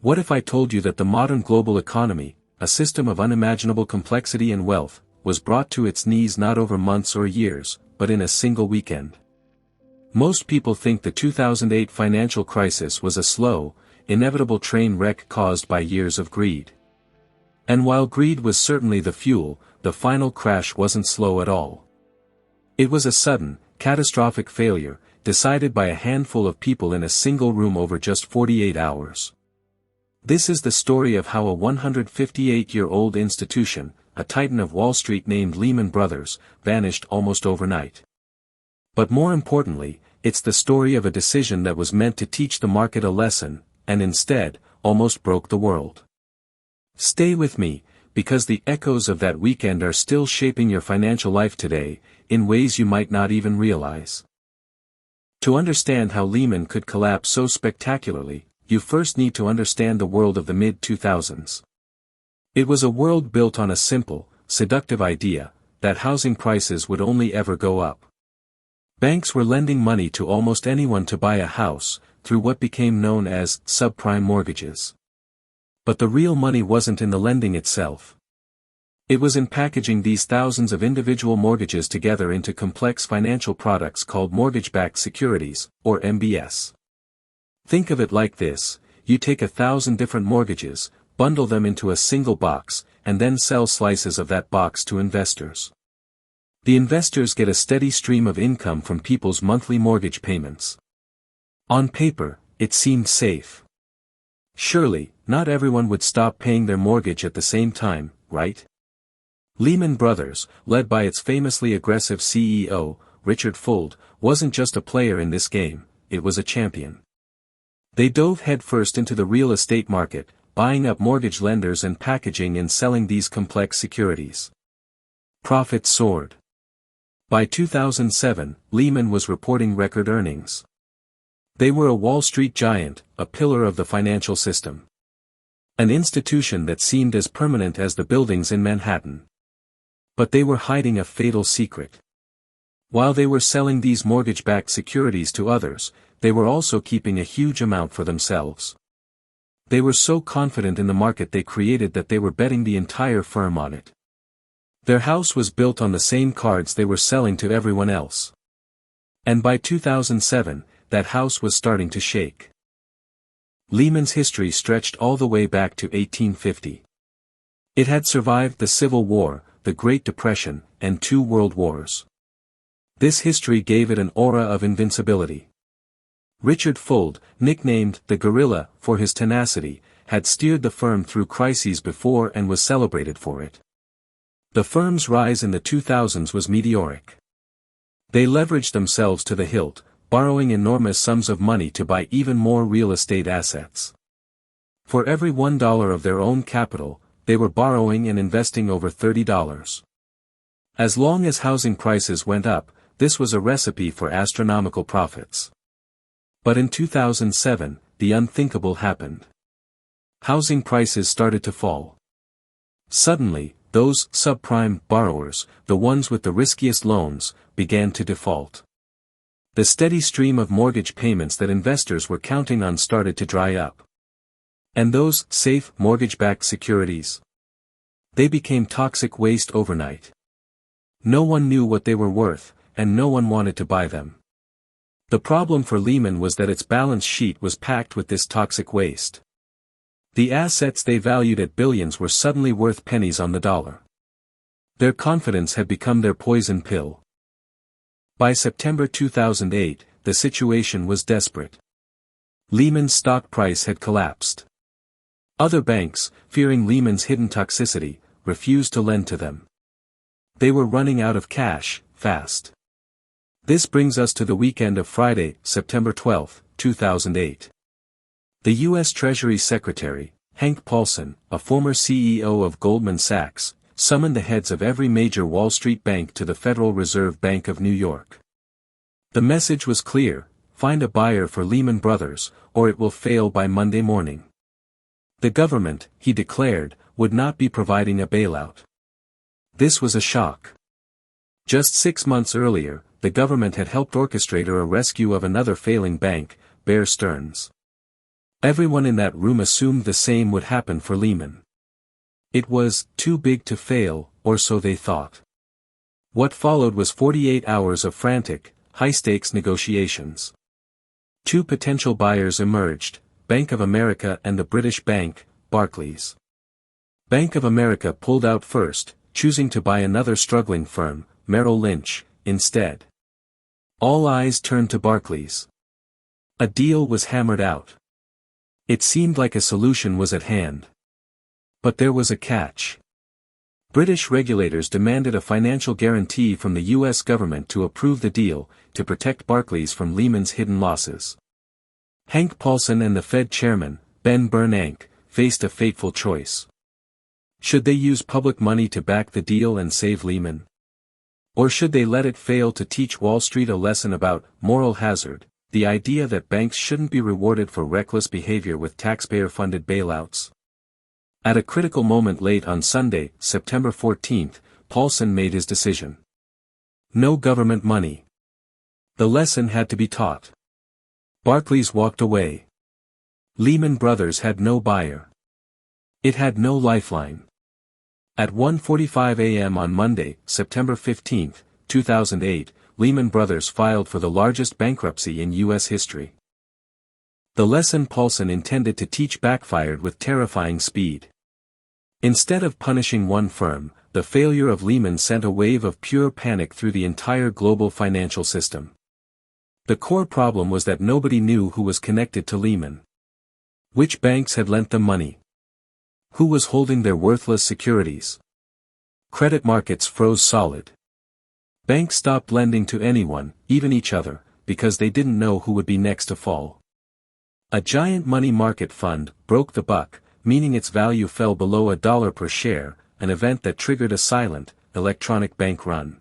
What if I told you that the modern global economy, a system of unimaginable complexity and wealth, was brought to its knees not over months or years, but in a single weekend? Most people think the 2008 financial crisis was a slow, inevitable train wreck caused by years of greed. And while greed was certainly the fuel, the final crash wasn't slow at all. It was a sudden, catastrophic failure, decided by a handful of people in a single room over just 48 hours. This is the story of how a 158-year-old institution, a titan of Wall Street named Lehman Brothers, vanished almost overnight. But more importantly, it's the story of a decision that was meant to teach the market a lesson, and instead, almost broke the world. Stay with me, because the echoes of that weekend are still shaping your financial life today, in ways you might not even realize. To understand how Lehman could collapse so spectacularly, you first need to understand the world of the mid-2000s. It was a world built on a simple, seductive idea, that housing prices would only ever go up. Banks were lending money to almost anyone to buy a house, through what became known as subprime mortgages. But the real money wasn't in the lending itself. It was in packaging these thousands of individual mortgages together into complex financial products called mortgage-backed securities, or MBS. Think of it like this: you take 1,000 different mortgages, bundle them into a single box, and then sell slices of that box to investors. The investors get a steady stream of income from people's monthly mortgage payments. On paper, it seemed safe. Surely, not everyone would stop paying their mortgage at the same time, right? Lehman Brothers, led by its famously aggressive CEO, Richard Fuld, wasn't just a player in this game, it was a champion. They dove headfirst into the real estate market, buying up mortgage lenders and packaging and selling these complex securities. Profits soared. By 2007, Lehman was reporting record earnings. They were a Wall Street giant, a pillar of the financial system. An institution that seemed as permanent as the buildings in Manhattan. But they were hiding a fatal secret. While they were selling these mortgage-backed securities to others, they were also keeping a huge amount for themselves. They were so confident in the market they created that they were betting the entire firm on it. Their house was built on the same cards they were selling to everyone else. And by 2007, that house was starting to shake. Lehman's history stretched all the way back to 1850. It had survived the Civil War, the Great Depression, and 2 world wars. This history gave it an aura of invincibility. Richard Fuld, nicknamed the Gorilla for his tenacity, had steered the firm through crises before and was celebrated for it. The firm's rise in the 2000s was meteoric. They leveraged themselves to the hilt, borrowing enormous sums of money to buy even more real estate assets. For every $1 of their own capital, they were borrowing and investing over $30. As long as housing prices went up, this was a recipe for astronomical profits. But in 2007, the unthinkable happened. Housing prices started to fall. Suddenly, those subprime borrowers, the ones with the riskiest loans, began to default. The steady stream of mortgage payments that investors were counting on started to dry up. And those safe mortgage-backed securities? They became toxic waste overnight. No one knew what they were worth, and no one wanted to buy them. The problem for Lehman was that its balance sheet was packed with this toxic waste. The assets they valued at billions were suddenly worth pennies on the dollar. Their confidence had become their poison pill. By September 2008, the situation was desperate. Lehman's stock price had collapsed. Other banks, fearing Lehman's hidden toxicity, refused to lend to them. They were running out of cash, fast. This brings us to the weekend of Friday, September 12, 2008. The U.S. Treasury Secretary, Hank Paulson, a former CEO of Goldman Sachs, summoned the heads of every major Wall Street bank to the Federal Reserve Bank of New York. The message was clear: find a buyer for Lehman Brothers, or it will fail by Monday morning. The government, he declared, would not be providing a bailout. This was a shock. Just 6 months earlier, the government had helped orchestrate a rescue of another failing bank, Bear Stearns. Everyone in that room assumed the same would happen for Lehman. It was too big to fail, or so they thought. What followed was 48 hours of frantic, high-stakes negotiations. Two potential buyers emerged, Bank of America and the British bank, Barclays. Bank of America pulled out first, choosing to buy another struggling firm, Merrill Lynch, instead. All eyes turned to Barclays. A deal was hammered out. It seemed like a solution was at hand. But there was a catch. British regulators demanded a financial guarantee from the U.S. government to approve the deal, to protect Barclays from Lehman's hidden losses. Hank Paulson and the Fed chairman, Ben Bernanke, faced a fateful choice. Should they use public money to back the deal and save Lehman? Or should they let it fail to teach Wall Street a lesson about moral hazard, the idea that banks shouldn't be rewarded for reckless behavior with taxpayer-funded bailouts? At a critical moment late on Sunday, September 14, Paulson made his decision. No government money. The lesson had to be taught. Barclays walked away. Lehman Brothers had no buyer. It had no lifeline. At 1:45 a.m. on Monday, September 15, 2008, Lehman Brothers filed for the largest bankruptcy in U.S. history. The lesson Paulson intended to teach backfired with terrifying speed. Instead of punishing one firm, the failure of Lehman sent a wave of pure panic through the entire global financial system. The core problem was that nobody knew who was connected to Lehman. Which banks had lent them money? Who was holding their worthless securities? Credit markets froze solid. Banks stopped lending to anyone, even each other, because they didn't know who would be next to fall. A giant money market fund broke the buck, meaning its value fell below $1 per share, an event that triggered a silent, electronic bank run.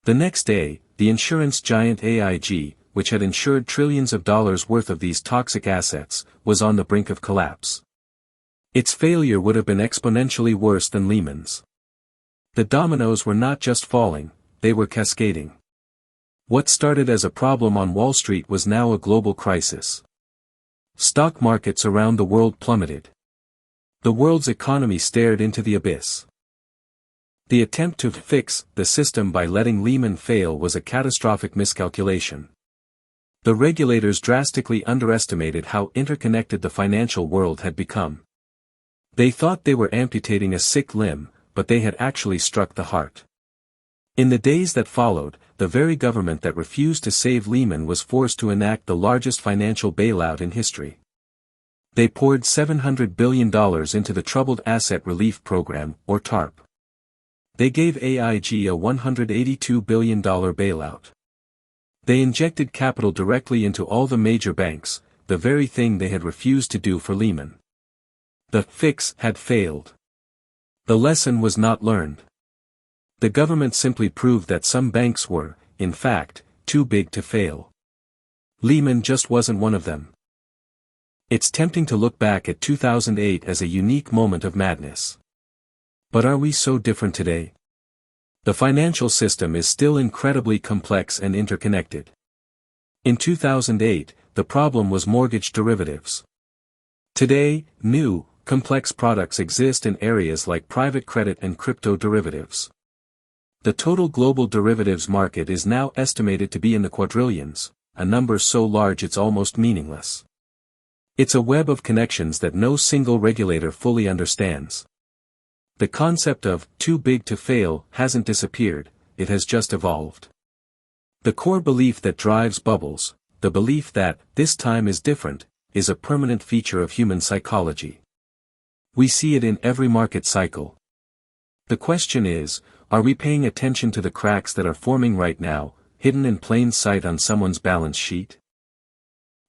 The next day, the insurance giant AIG, which had insured trillions of dollars worth of these toxic assets, was on the brink of collapse. Its failure would have been exponentially worse than Lehman's. The dominoes were not just falling, they were cascading. What started as a problem on Wall Street was now a global crisis. Stock markets around the world plummeted. The world's economy stared into the abyss. The attempt to fix the system by letting Lehman fail was a catastrophic miscalculation. The regulators drastically underestimated how interconnected the financial world had become. They thought they were amputating a sick limb, but they had actually struck the heart. In the days that followed, the very government that refused to save Lehman was forced to enact the largest financial bailout in history. They poured $700 billion into the Troubled Asset Relief Program, or TARP. They gave AIG a $182 billion bailout. They injected capital directly into all the major banks, the very thing they had refused to do for Lehman. The fix had failed. The lesson was not learned. The government simply proved that some banks were, in fact, too big to fail. Lehman just wasn't one of them. It's tempting to look back at 2008 as a unique moment of madness. But are we so different today? The financial system is still incredibly complex and interconnected. In 2008, the problem was mortgage derivatives. Today, new, complex products exist in areas like private credit and crypto derivatives. The total global derivatives market is now estimated to be in the quadrillions, a number so large it's almost meaningless. It's a web of connections that no single regulator fully understands. The concept of too big to fail hasn't disappeared, it has just evolved. The core belief that drives bubbles, the belief that this time is different, is a permanent feature of human psychology. We see it in every market cycle. The question is, are we paying attention to the cracks that are forming right now, hidden in plain sight on someone's balance sheet?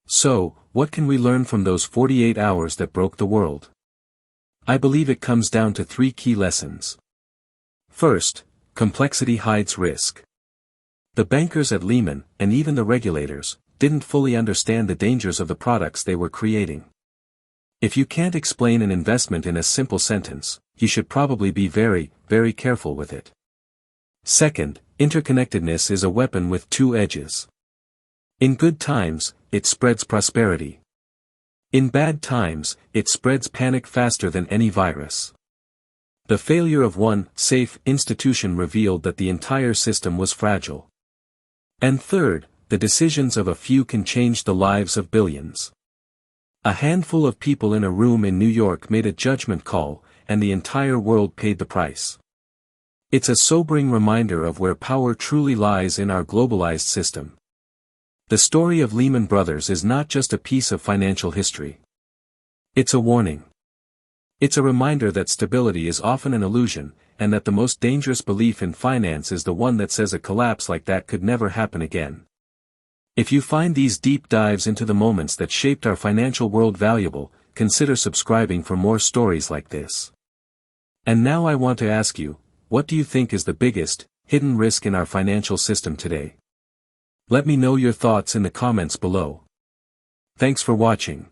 So, what can we learn from those 48 hours that broke the world? I believe it comes down to three key lessons. First, complexity hides risk. The bankers at Lehman, and even the regulators, didn't fully understand the dangers of the products they were creating. If you can't explain an investment in a simple sentence, you should probably be very, very careful with it. Second, interconnectedness is a weapon with two edges. In good times, it spreads prosperity. In bad times, it spreads panic faster than any virus. The failure of one safe institution revealed that the entire system was fragile. And third, the decisions of a few can change the lives of billions. A handful of people in a room in New York made a judgment call, and the entire world paid the price. It's a sobering reminder of where power truly lies in our globalized system. The story of Lehman Brothers is not just a piece of financial history. It's a warning. It's a reminder that stability is often an illusion, and that the most dangerous belief in finance is the one that says a collapse like that could never happen again. If you find these deep dives into the moments that shaped our financial world valuable, consider subscribing for more stories like this. And now I want to ask you, what do you think is the biggest, hidden risk in our financial system today? Let me know your thoughts in the comments below. Thanks for watching.